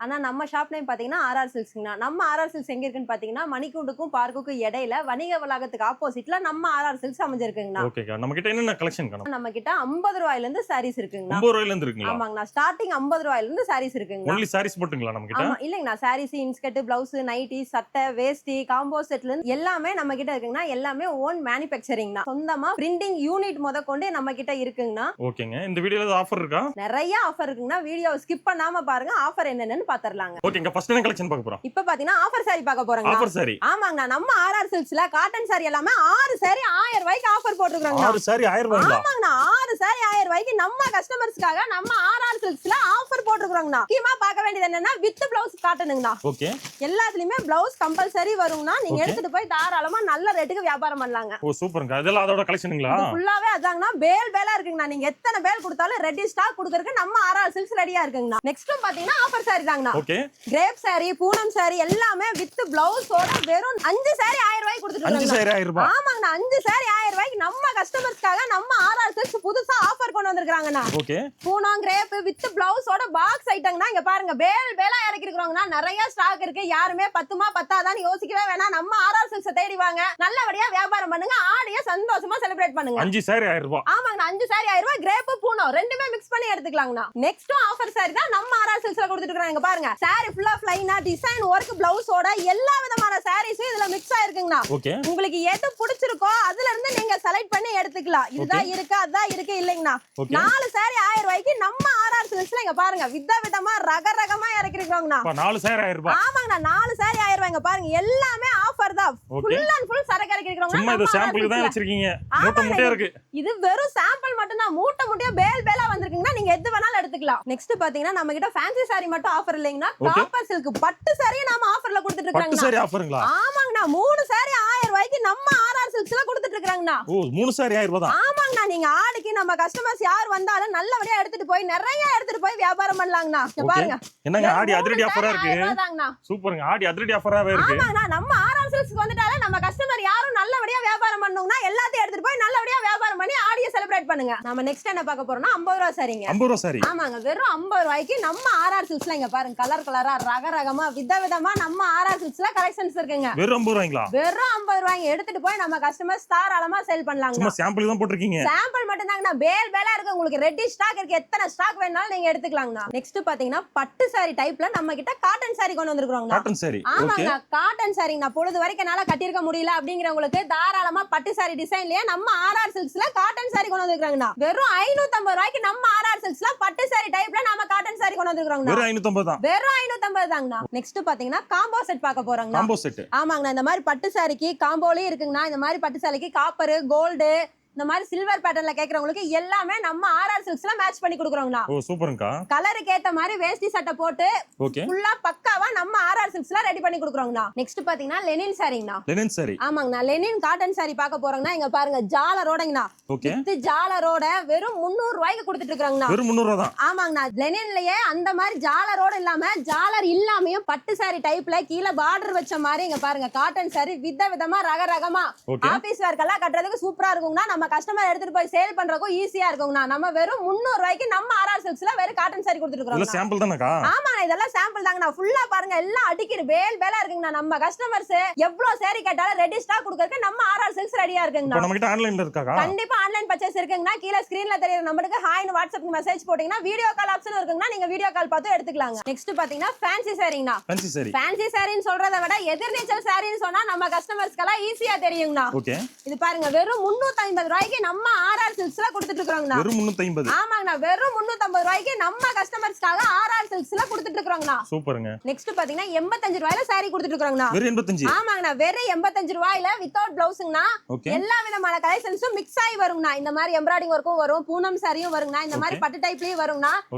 ஆனா நம்ம shop name பாத்தீங்கன்னா ஆர்ஆர் சில்க்ஸ்ங்கண்ணா. நம்ம ஆர்ஆர் சில்க்ஸ் எங்க இருக்குன்னு பாத்தீங்கன்னா மணிக்கூண்டுக்கும் பார்க்குக்கும் இடையில வணிக வளாகத்துக்கு ஆப்போசிட்ல நம்ம ஆர்ஆர் சில்க்ஸ் அமைஞ்சிருக்குங்கண்ணா. ஓகேக்கா, நம்ம கிட்ட என்னென்ன கலெக்ஷன் காணும்? நம்ம கிட்ட 50 ரூபாயில இருந்து சாரீஸ் இருக்குங்கண்ணா. 50 ரூபாயில இருந்து இருக்குங்களா? ஆமாங்கண்ணா, ஸ்டார்டிங் 50 ரூபாயில இருந்து சாரீஸ் இருக்குங்கண்ணா. ஒன்லி சாரீஸ் போட்டுங்களா நம்ம கிட்ட? ஆமா, இல்லங்கண்ணா, சாரீஸ், இன்ஸ்கர்ட், பிளவுஸ், நைட்டி, சட்டை, வேஷ்டி, காம்போ செட்ல இருந்து எல்லாமே நம்ம கிட்ட இருக்குங்கண்ணா. எல்லாமே ஓன் மேனுஃபேக்சரிங்ண்ணா. சொந்தமா பிரிண்டிங் யூனிட் முதற்கொண்டு நம்ம கிட்ட இருக்குங்கண்ணா. ஓகேங்க, இந்த வீடியோல ஏதாவது ஆஃபர் இருக்கா? நிறைய ஆஃபர் இருக்குங்கண்ணா. வீடியோவை ஸ்கிப் பண்ணாம பாருங்க, ஆஃபர் என்னன்னு பாத்துறலாங்க. ஓகேங்க, ஃபர்ஸ்ட் என்ன கலெக்ஷன் பார்க்க போறோம்? இப்ப பாத்தீங்கன்னா ஆஃபர் சாரி பார்க்க போறோங்க. Offer sorry? ஆமாங்கண்ணா, நம்ம ஆர்ஆர் சில்க்ஸ்ல காட்டன் சாரி எல்லாமே 6 சாரி 1000 ரூபாய்க்கு ஆஃபர் போட்டுருக்காங்க. 6 சாரி 1000 ரூபாயா? ஆமாங்கண்ணா, 6 சாரி 1000 ரூபாய்க்கு நம்ம கஸ்டமர்ஸ்க்காக நம்ம ஆர்ஆர் சில்க்ஸ்ல ஆஃபர் போட்டுருக்காங்கண்ணா. முக்கியமா பார்க்க வேண்டியது என்னன்னா வித் பிளவுஸ் காட்டனுங்கண்ணா. ஓகே, எல்லாத்துலயுமே பிளவுஸ் கம்பல்சரி வருங்கண்ணா. நீங்க எடுத்துட்டு போய் தாராளமா நல்ல ரேட்டுக்கு வியாபாரம் பண்ணலாங்க. ஓ சூப்பர்ங்க, இதெல்லாம் அதோட கலெக்ஷனுங்களா? ஃபுல்லாவே அதாங்கண்ணா. பேலா இருக்குங்கண்ணா. நீங்க எத்தனை பேல் கொடுத்தாலும் ரெடி ஸ்டாக் கொடுக்கறதுக்கு நம்ம ஆர்ஆர் சில்க்ஸ் ரெடியா இருக்குங்கண்ணா. நெக்ஸ்ட் பாத்தீங்கன்னா ஆஃபர் சாரி தாங்கண்ணா. ஓகே, கிரேப் சாரி, பூனம் சாரி எல்லாமே வித் பிளவுஸோட வெறும் 5 சாரி 1000 ரூபாய்க்கு கொடுத்துட்டு 5 சாரி 1000 ரூபாய்? ஆமாங்கண்ணா, 5 சாரி 1000 ரூபாய்க்கு நம்ம கஸ்டமர்ஸ்க்காக நம்ம ஆர்ஆர் சில்க்ஸ் புதுசா ஆஃபர் கொண்டு வந்திருக்காங்கண்ணா. ஓகே, பூனம் கிரேப் வித் பிளவுஸோட பாக்ஸ் ஐட்டம்னா இங்க பாருங்க, பேலா இறக்கி இருக்காங்கண்ணா. நிறைய ஸ்டாக் இருக்கு. யாருமே பத்துமா பத்தாதான்னு யோசிக்கவே வேணாம். நம்ம ஆர்ஆர் சில்க்ஸ் தேடி வாங்க, நல்லபடியா வியாபாரம் பண்ணுங்க, ஆடிய சந்தோஷமா செலிப்ரேட் பண்ணுங்க. 5 சாரி 1000 ரூபாய்? ஆமாங்கண்ணா, 5 சாரி 1000 ரூபாய். கிரேப் பூனம் ரெண்டுமே மிக்ஸ் பண்ணி எடுத்துக்கலாங்கண்ணா. நெக்ஸ்ட் ஆஃபர் சாரி தான் நம்ம ஆர்ஆர் சில்க்ஸ்ல கொடுத்துட்டு இருக்காங்க. பாருங்க, சாரி ஃபுல்லா ப்ளைனா டிசைன் ஒர்க் பிளவுஸோட எல்லா விதமான சாரீஸும் இதுல மிக்ஸ் ஆயிருக்குங்கண்ணா. ஓகே, உங்களுக்கு எது பிடிச்சிருக்கோ அதுல இருந்து நீங்க செலக்ட் பண்ணி எடுத்துக்கலாம். இதுதான் இருக்கு அதான் இருக்கு இல்லைங்கண்ணா. 4 சாரி 1000 ரூபாய்க்கு நம்ம ஆர்ஆர் சில்க்ஸ்ல இங்க பாருங்க விதமா ரகரகமா இறக்கி இருக்காங்கண்ணா. 4 சாரி 1000 ரூபாய்? ஆமாங்கண்ணா, 4 சாரி 1000 ரூபாய்ங்க. பாருங்க எல்லாமே ஆஃபர் தான். ஃபுல் அண்ட் ஃபுல் சரக்கு இறக்கி இருக்காங்க. சும்மா இது சாம்பிளுக்கு தான் வச்சிருக்கீங்க. மூட்டை இருக்கு. இது வெறும் சாம்பிள் மட்டும் தான். மூட்டை பேலா வந்திருக்குங்கண்ணா. நீங்க எது வேணாலும் எடுத்துக்கலாம். நெக்ஸ்ட் பாத்தீங்கன்னா நம்ம கிட்ட ஃபேன்சி சாரி மட்டும் ஆஃபர் இல்லைங்கண்ணா. காப்பர் சில்க் பட்டு சாரியை நாம ஆஃபர்ல கொடுத்துட்டு இருக்காங்க. பட்டு சாரி ஆஃபருங்களா? ஆமாங்கண்ணா, 3 சாரி 1000 ரூபாய்க்கு நம்ம ஆர்ஆர் சில்க்ஸ்ல கொடுத்துட்டு இருக்காங்கண்ணா. ஓ 3 சாரி 1000 ரூபாய் தான்? ஆமாங்கண்ணா, நீங்க ஆடிக்கு நம்ம கஸ்டமர்ஸ் யார் வந்தாலும் நல்லபடியா எடுத்துட்டு போய் நிறைய எடுத்துட்டு போய் வியாபாரம் பண்ணலாங்கண்ணா. இங்க பாருங்க, என்னங்க ஆடி அதிரடி ஆஃபரா இருக்கு. சூப்பர்ங்க, ஆடி அதிரடி ஆஃபராவே இருக்கு. ஆமாங்கண்ணா, நம்ம ஆர்ஆர் சில்க்ஸ்க்கு வந்துட்டாலே நம்ம கஸ்டமர் யாரும் நல்லபடியா வியாபாரம் பண்ணனும்னா எல்லாத்தையும் எடுத்துட்டு போய் நல்லபடியா வியாபாரம் பண்ணி ஆடியை செலிப்ரேட் பண்ணுங்க. நம்ம நெக்ஸ்ட் என்ன பார்க்க போறோம்னா 50 ரூபாய் சாரிங்க. 50 ரூபாய் சாரி? ஆமாங்க, வெறும் 50 ரூபாய்க்கு நம்ம ஆர்ஆர் சில்க்ஸ்ல இங்க பாருங்க கலரா ரகரகமா விதவிதமா நம்ம ஆர்ஆர் சில்க்ஸ்ல கலெக்ஷன்ஸ் இருக்குங்க. வெறும் 50 ரூபாய்ங்களா? வெறும் 50 ரூபாய்க்கு எடுத்துட்டு போய் நம்ம கஸ்டமர்ஸ் தாராளமா சேல் பண்ணலாங்க. சும்மா சாம்பிள் தான் போட்டுருக்கீங்க? சாம்பிள் மட்டும் தாங்கண்ணா. பேலா இருக்கு. உங்களுக்கு ரெடி ஸ்டாக் இருக்கு. எத்தனை ஸ்டாக் வேணாலும் நீங்க எடுத்துக்கலாங்கண்ணா. நெக்ஸ்ட் பாத்தீங்கன்னா பட்டு சாரி டைப்ல நம்ம கிட்ட காட்டன் சாரி கொண்டு வந்திருக்கோம். Cotton sorry? ஆமாங்க, காட்டன் சாரி நான் பொழுது வரைக்கும் என்னால கட்டியிருக்க முடியல அப்படிங்கிறவங்களுக்கு தாராளமா பட்டு சாரி டிசைன்லயே நம்ம ஆர்ஆர் சில்க்ஸ்ல காட்டன் சாரி கொண்டு வந்திருக்காங்கண்ணா. வெறும் 550 ரூபாய்க்கு நம்ம ஆர்ஆர் சில்க்ஸ்ல பட்டு சாரி டைப்ல நாம காட்டன் சாரி கொண்டு வந்திருக்கோம். வெறும் 550 தான்? வெறும் 550 தாங்கண்ணா. நெக்ஸ்ட் பாத்தீங்கன்னா காம்போ செட் பார்க்க போறோங்க. Combo set? ஆமாங்கண்ணா, இந்த மாதிரி பட்டு சாரிக்கு காம்போலயும் இருக்குங்கண்ணா. இந்த மாதிரி பட்டு சாரிக்கு காப்பர், கோல்டு, இந்த மாதிரி சில்வர் பேட்டர்ன்ல கேக்குறவங்களுக்கு எல்லாமே நம்ம ஆர்ஆர் சில்க்ஸ்ல மேட்ச் பண்ணி கொடுக்குறோம்னா. ஓ சூப்பர்ங்கா. கலருக்கு ஏத்த மாதிரி வேஷ்டி சட்டை போட்டு ஃபுல்லா பக்காவா நம்ம ஆர்ஆர் சில்க்ஸ்ல ரெடி பண்ணி கொடுக்குறோம்னா. நெக்ஸ்ட் பாத்தீங்கன்னா லெனின் சாரிங்கண்ணா. லெனின் சாரி? ஆமாங்கண்ணா, லெனின் காட்டன் சாரி பார்க்க போறோம்னா இங்க பாருங்க ஜாலரோடங்கண்ணா. இது ஜாலரோட வெறும் 300 ரூபாய்க்கு கொடுத்துட்டு இருக்காங்கண்ணா. வெறும் 300 ரூபாய் தான்? ஆமாங்கண்ணா, லெனின்லயே அந்த மாதிரி ஜாலரோட இல்லாம ஜாலர் இல்லாமையும் பட்டு சாரி டைப்ல கீழே பார்டர் வச்ச மாதிரி இங்க பாருங்க காட்டன் சாரி விதவிதமா ரகரகமா ஆபீஸ் வேர்க்கெல்லாம் கட்டுறதுக்கு சூப்பரா இருக்குங்கண்ணா. நம்ம கஸ்டமர் எடுத்துட்டு போய் சேல் பண்றதுக்கு ஈஸியா இருக்குங்கண்ணா. நம்ம வெறும் 300 ரூபாய்க்கு நம்ம ஆர்ஆர் சில்க்ஸ்ல வெறும் காட்டன் சாரி கொடுத்துட்டு இருக்கோம். இதெல்லாம் சாம்பிள் தானக்கா? ஆமாண்ணா, இதெல்லாம் சாம்பிள் தாங்கண்ணா. ஃபுல்லா பாருங்க எல்லாம் அடிக்கிற பேலா இருக்குங்கண்ணா. நம்ம கஸ்டமர்ஸ் எவ்வளவு சாரி கேட்டாலும் ரெடி ஸ்டாக் கொடுக்கறதுக்கு நம்ம ஆர்ஆர் சில்க்ஸ் ரெடியா இருக்குங்கண்ணா. நம்ம கிட்ட ஆன்லைன்ல இருக்காக்கா? கண்டிப்பா ஆன்லைன் பர்ச்சேஸ் இருக்குங்கண்ணா. கீழ ஸ்கிரீன்ல தெரியற நம்பருக்கு ஹாய் னு வாட்ஸ்அப் மெசேஜ் போட்டீங்கன்னா வீடியோ கால் ஆப்ஷன் இருக்குங்கண்ணா. நீங்க வீடியோ கால் பார்த்து எடுத்துக்கலாங்க. நெக்ஸ்ட் பாத்தீங்கன்னா ஃபேன்சி சாரிங்கண்ணா. ஃபேன்சி சாரி? ஃபேன்சி சாரின்னு சொல்றதை விட எதிர்நீச்சல் சாரின்னு சொன்னா நம்ம கஸ்டமர்ஸ்க்கெல்லாம் ஈஸியா தெரியுங்கண்ணா. ஓகே, இது பாருங்க வெறும் 350 ரூபாய்க்கு நம்ம ஆர்ஆர் சில்க்ஸ்ல கொடுத்துட்டு இருக்கோங்கண்ணா. வெறும் 350? ஆமாங்கண்ணா, வெறும் 350 ரூபாய்க்கு நம்ம கஸ்டமர்ஸ்க்காக ஆர்ஆர் சில்க்ஸ்ல கொடுத்துட்டு இருக்கோங்கண்ணா. சூப்பர்ங்க. நெக்ஸ்ட் பாத்தீங்கன்னா 85 ரூபாயில சாரி கொடுத்துட்டு இருக்கோங்கண்ணா. வெறும் 85? ஆமாங்கண்ணா, வெறும் 85 ரூபாயில வித்தவுட் பிளவுஸ்ங்கண்ணா. எல்லா விதமான கலெக்ஷன்ஸும் மிக்ஸ் ஆகி வருங்கண்ணா. இந்த மாதிரி எம்ப்ராய்டிங் ஒர்க்கும் வரும், பூனம் சாரியும் வருங்கண்ணா. இந்த மாதிரி பட்டு டைப்லயும் வருங்கண்ணா.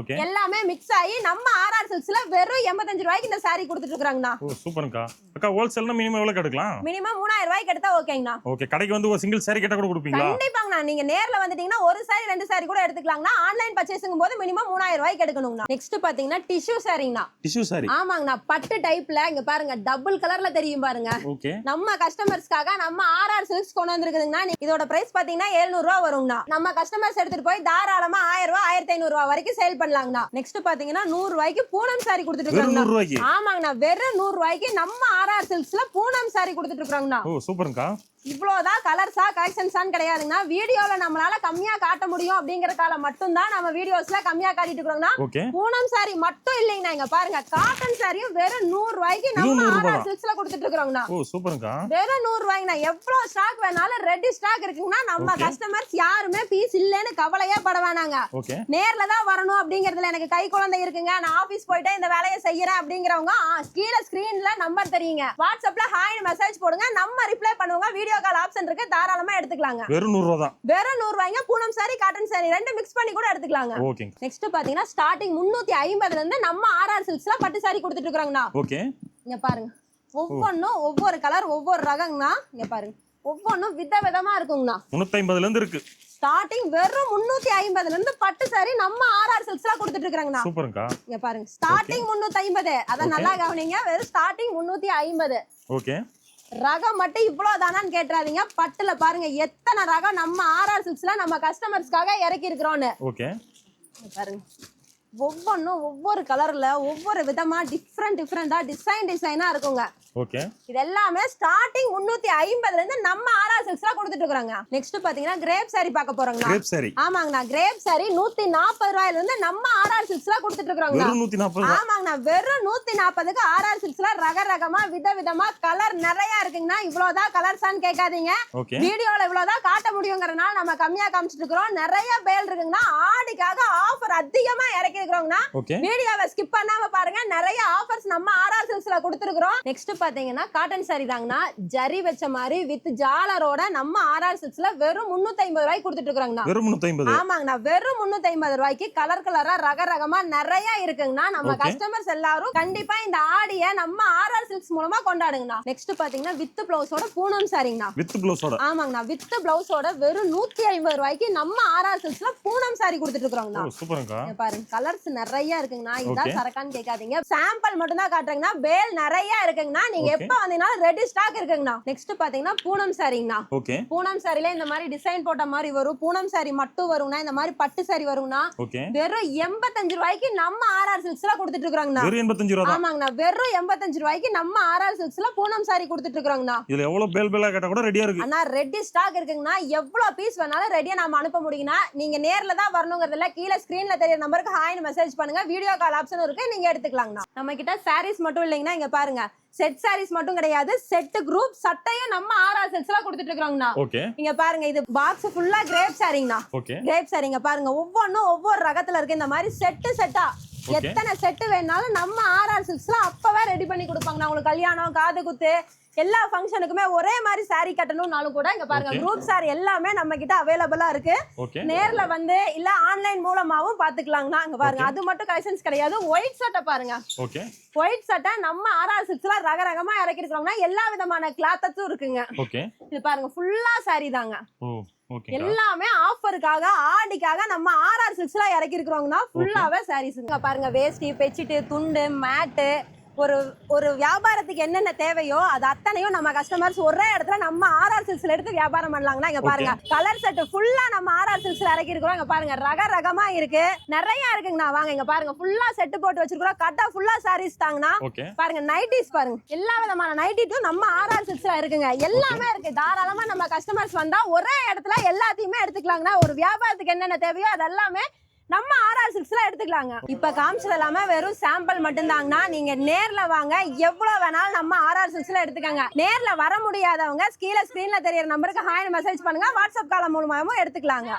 எல்லாமே மிக்ஸ் ஆகி நம்ம ஆர்ஆர் சில்க்ஸ்ல வெறும் 85 ரூபாய்க்கு இந்த சாரி கொடுத்துட்டு இருக்காங்கண்ணா. ஓ சூப்பர்ங்கா. அக்கா ஹோல்சேல்னா மினிமம் எவ்வளவு எடுக்கலாம்? மினிமம் 3000 ரூபாய்க்கு எடுத்தா ஓகேங்கண்ணா. ஓகே, கடைக்கு வந்து ஒரு சிங்கிள் சாரி கேட்டா கூட கொடுப்பீங்களா? கண்டிப்பாங்கண்ணா நீங்க நேர்ல வந்துட்டீங்கன்னா ஒரு சாரி 2 சாரி கூட எடுத்துக்கலாங்கண்ணா. ஆன்லைன் பர்ச்சேசிங் போது மினிமம் 3000 ரூபாய்க்கு எடுக்கணுங்கண்ணா. நெக்ஸ்ட் பாத்தீங்கன்னா டிஷ்யூ சாரிங்கண்ணா. டிஷ்யூ சாரி. ஆமாங்கண்ணா பட்டு டைப்ல இங்க பாருங்க டபுள் கலர்ல தெரியும் பாருங்க. ஓகே. நம்ம கஸ்டமர்ஸ்க்காக நம்ம ஆர்ஆர் சில்க்ஸ் கொண்டு வந்திருக்குதுங்கண்ணா. இதோட பிரைஸ் பாத்தீங்கன்னா 700 ரூபாய் வருங்கண்ணா. நம்ம கஸ்டமர்ஸ் எடுத்துட்டு போய் தாராளமா 1000 ரூபாய் 1500 ரூபாய் வரைக்கும் சேல் பண்ணலாங்கண்ணா. நெக்ஸ்ட் பாத்தீங்கன்னா 100 ரூபாய்க்கு பூனம் சாரி கொடுத்துட்டு இருக்காங்க. ஆமாங்கண்ணா வெறும் 100 ரூபாய்க்கு நம்ம ஆர்ஆர் சில்க்ஸ்ல பூனம் சாரி கொடுத்துட்டு இருக்காங்கண்ணா. ஓ சூப்பர்ங்கா. இவ்வளவுதான் கலர்ஸா கலெக்ஷன்ஸான்னு கிடையாதுங்க. வீடியோல நம்மளால கம்மியா காட்ட முடியும் அப்படிங்கறதால மட்டும் தான் நம்ம வீடியோஸ்ல கம்மியா காட்டிட்டு இருக்கோம்னா. பூனம் சாரி மட்டும் இல்லைங்கண்ணா. இங்க பாருங்க காட்டன் சாரியும் வெறும் 100 ரூபாய்க்கு நம்ம ஆர்ஆர் சில்க்ஸ்ல கொடுத்துட்டு இருக்கோம்னா. ஓ சூப்பர்ங்கா. வெறும் 100 ரூபாய்ங்கண்ணா. எவ்வளவு ஸ்டாக் வேணாலும் ரெடி ஸ்டாக் இருக்குங்கண்ணா. நம்ம கஸ்டமர்ஸ் யாருமே பீஸ் இல்லன்னு கவலையே பட வேணாங்க. நேர்ல தான் வரணும் அப்படிங்கறதுல எனக்கு கை குழந்தை இருக்குங்க, நான் ஆபீஸ் போயிட்டு இந்த வேலையை செய்யறேன் அப்படிங்கறவங்க கீழே ஸ்கிரீன்ல நம்பர் தெரியுங்க. வாட்ஸ்அப்ல ஹாய் மெசேஜ் போடுங்க, நம்ம ரிப்ளை பண்ணுவோங்க. வீடியோ கால் ஆப்ஷன் இருக்கு, தாராளமா எடுத்துக்கலாங்க. வெறும் 100 ரூபாய் தான். வெறும் 100 ரூபாய்ங்க. பூனம் சாரி காட்டன் சாரி ரெண்டு மிக்ஸ் பண்ணி கூட எடுத்துக்கலாங்க. ஓகே. நெக்ஸ்ட் பாத்தீங்கன்னா ஸ்டார்டிங் 350ல இருந்து நம்ம ஆர்ஆர் சில்க்ஸ்ல பட்டு சாரி கொடுத்துட்டு இருக்காங்கண்ணா. ஓகே. இங்க பாருங்க ஒவ்வொன்னும் ஒவ்வொரு கலர் ஒவ்வொரு ரகங்கண்ணா. இங்க பாருங்க ஒவ்வொன்னும் விதவிதமா இருக்குங்கண்ணா. 350ல இருந்து இருக்கு. ஸ்டார்டிங் வெறும் 350ல இருந்து பட்டு சாரி நம்ம ஆர்ஆர் சில்க்ஸ்ல கொடுத்துட்டு இருக்காங்கண்ணா. சூப்பர்ங்கா. இங்க பாருங்க ஸ்டார்டிங் 350. அத நல்லா கவனிங்க. வெறும் ஸ்டார்டிங் 350. ஓகே. ரகம் மட்டும் இவ்வளவு தானான்னு கேட்றாதீங்க. பட்டுல பாருங்க எத்தனை ரகம் நம்ம ஆர்ஆர் சில்க்ஸ்ல நம்ம கஸ்டமர்ஸ்க்காக இறக்கி இருக்கிறோம்னு. ஓகே. பாருங்க ஒவ்வொன்னும் ஒவ்வொரு கலர்ல ஒவ்வொரு விதமா டிஃப்ரெண்டா டிசைனா இருக்குங்க. ஓகே. இது எல்லாமே ஸ்டார்டிங் 350ல இருந்து நம்ம ஆர்ஆர் சில்க்ஸ்ல கொடுத்துட்டு இருக்காங்க. நெக்ஸ்ட் பாத்தீங்கன்னா கிரேப் சாரி பார்க்க போறோம்னா. கிரேப் சாரி. ஆமாங்கண்ணா கிரேப் சாரி 140 ரூபாயில இருந்து நம்ம ஆர்ஆர் சில்க்ஸ்ல கொடுத்துட்டு இருக்காங்க. வெறும் 140. ஆமாங்கண்ணா வெறும் 140க்கு ஆர்ஆர் சில்க்ஸ்ல ரகரகமா விதவிதமா கலர் நிறைய இருக்குங்கண்ணா. இவ்வளவுதான் கலர்ஸான்னு கேட்காதீங்க. வீடியோல இவ்வளவுதான் காட்ட முடியுங்கறனால நம்ம கம்மியா காமிச்சிட்டு இருக்கோம். நிறைய பேல் இருக்குங்கண்ணா. ஆடிக்காக ஆஃபர் அதிகமா இறக்கி இருக்கிறோம்னா. வீடியோவை ஸ்கிப் பண்ணாம பாருங்க. நிறைய ஆஃபர்ஸ் நம்ம ஆர்ஆர் சில்க்ஸ்ல கொடுத்துருக்கோம். நெக்ஸ்ட் பாத்தீங்கன்னா காட்டன் சாரி தாங்கண்ணா. ஜரி வச்ச மாதிரி வித் ஜாலரோட நம்ம ஆர்ஆர் சில்க்ஸ்ல வெறும் 350 ரூபாய்க்கு கொடுத்துட்டு இருக்காங்கண்ணா. வெறும் 350. ஆமாங்கண்ணா வெறும் 350 ரூபாய்க்கு கலர் கலரா ரகரகமா நிறைய இருக்குங்கண்ணா. நம்ம கஸ்டமர்ஸ் எல்லாரும் கண்டிப்பா இந்த ஆடிய நம்ம ஆர்ஆர் சில்க்ஸ் மூலமா கொண்டாடுங்கண்ணா. நெக்ஸ்ட் பாத்தீங்கன்னா வித் பிளவுஸோட பூனம் சாரிங்கண்ணா. வித் பிளவுஸோட. ஆமாங்கண்ணா வித் பிளவுஸோட வெறும் 150 ரூபாய்க்கு நம்ம ஆர்ஆர் சில்க்ஸ்ல பூனம் சாரி கொடுத்துட்டு இருக்காங்கண்ணா. சூப்பர்ங்கா. பாருங்க கலர்ஸ் நிறைய இருக்குங்கண்ணா. இதான் சரக்கான்னு கேட்காதீங்க. சாம்பிள் மட்டும் தான் காட்டுறேங்கண்ணா. பேல் நிறைய இருக்குங்கண்ணா. நீங்க எப்ப வந்தீங்கனாலும் ரெடி ஸ்டாக் இருக்குங்கண்ணா. நெக்ஸ்ட் பாத்தீங்கன்னா பூனம் சாரிங்கண்ணா. ஓகே. பூனம் சாரில இந்த மாதிரி டிசைன் போட்ட மாதிரி வரும். பூனம் சாரி மட்டும் வரும்னா. இந்த மாதிரி பட்டு சாரி வரும்னா. வெறும் 85 ரூபாய்க்கு நம்ம ஆர்ஆர் சில்க்ஸ்ல கொடுத்துட்டு இருக்காங்கண்ணா. வெறும் 85 ரூபாய். ஆமாங்கண்ணா வெறும் 85 ரூபாய்க்கு நம்ம ஆர்ஆர் சில்க்ஸ்ல பூனம் சாரி கொடுத்துட்டு இருக்காங்கண்ணா. இதுல எவ்வளவு பேல் பேலா கேட்டா கூட ரெடியா இருக்கு. அண்ணா ரெடி ஸ்டாக் இருக்குங்கண்ணா. எவ்வளவு பீஸ் வேணாலும் ரெடியா நாம அனுப்ப முடியும்னா. நீங்க நேர்ல தான் வரணும்ங்கறதுல கீழ ஸ்கிரீன்ல தெரியற நம்பருக்கு ஹாய்னு மெசேஜ் பண்ணுங்க. வீடியோ கால் ஆப்ஷன் இருக்கு, நீங்க எடுத்துக்கலாங்கண்ணா. நம்ம கிட்ட சாரீஸ் மட்டும் இல்லைங்கண்ணா. இங்க பாருங்க செட் சாரீஸ் மட்டும் கிடையாது, செட் குரூப் சட்டையும் நம்ம ஆர்ஆர் சில்க்ஸ்ல கொடுத்துட்டு இருக்காங்கண்ணா. ஓகே. இங்க பாருங்க இது பாக்ஸ் ஃபுல்லா கிரேப் சாரிங்கண்ணா. ஓகே. கிரேப் சாரிங்க பாருங்க ஒவ்வொன்னும் ஒவ்வொரு ரகத்துல இருக்கு. இந்த மாதிரி செட்டா எத்தனை செட் வேணாலும் நம்ம ஆர்ஆர் சில்க்ஸ்ல அப்பவே ரெடி பண்ணி கொடுப்பாங்கண்ணா. உங்களுக்கு கல்யாணம் காது குத்து எல்லா ஃபங்க்ஷனுக்குமே ஒரே மாதிரி சாரி கட்டணும்னாலும் கூட இங்க பாருங்க குரூப் சாரி எல்லாமே நம்ம கிட்ட அவைலபிளா இருக்கு. நேர்ல வந்து இல்ல ஆன்லைன் மூலமாவும் பாத்துக்கலாங்கண்ணா. இங்க பாருங்க அது மட்டும் கலெக்ஷன்ஸ் கிடையாது. ஒயிட் சட்டை பாருங்க. ஓகே. ஒயிட் சட்டை நம்ம ஆர்ஆர் சில்க்ஸ்ல ரகரகமா இறக்கி இருக்கோம்னா. எல்லா விதமான கிளாத்தஸும் இருக்குங்க. ஓகே. இது பாருங்க ஃபுல்லா சாரி தாங்க. எல்லாமே ஆஃபருக்காக ஆடிக்காக நம்ம ஆர்ஆர் சில்க்ஸ்ல இறக்கி இருக்கிறோம்னா. ஃபுல்லாவே சாரீஸ் பாருங்க. வேஷ்டி பெட்ஷீட் துண்டு மேட்டு ஒரு வியாபாரத்துக்கு என்னென்ன தேவையோ அது அத்தனையும் நம்ம கஸ்டமர்ஸ் ஒரே இடத்துல நம்ம ஆர்ஆர் சில்க்ஸ்ல எடுத்து வியாபாரம் பண்ணலாங்கன்னா. இங்க பாருங்க கலர் செட் ஃபுல்லா நம்ம ஆர்ஆர் சில்க்ஸ்ல இறக்கி இருக்கிறோம். இங்க பாருங்க ரகரகமா இருக்கு, நிறைய இருக்குங்கண்ணா. வாங்க இங்க பாருங்க ஃபுல்லா செட் போட்டு வச்சிருக்கோம். கட்டா ஃபுல்லா சாரீஸ் தாங்கண்ணா. பாருங்க நைட்டிஸ் பாருங்க எல்லா விதமான நைட்டிஸும் நம்ம ஆர்ஆர் சில்க்ஸ்ல இருக்குங்க. எல்லாமே இருக்கு. தாராளமா நம்ம கஸ்டமர்ஸ் வந்தா ஒரே இடத்துல எல்லாத்தையுமே எடுத்துக்கலாங்கண்ணா. ஒரு வியாபாரத்துக்கு என்னென்ன தேவையோ அது எல்லாமே நம்ம ஆர்ஆர் சில்க்ஸ்ல எடுத்துக்கலாங்க. இப்ப காமிச்சது எல்லாமே வெறும் சாம்பிள் மட்டும் தாங்கண்ணா. நீங்க நேர்ல வாங்க, எவ்வளவு வேணாலும் நம்ம ஆர்ஆர் சில்க்ஸ்ல எடுத்துக்கங்க. நேர்ல வர முடியாதவங்க கீழே ஸ்கிரீன்ல தெரியற நம்பருக்கு ஹாய் மெசேஜ் பண்ணுங்க. வாட்ஸ்அப் கால் மூலமாவும் எடுத்துக்கலாங்க.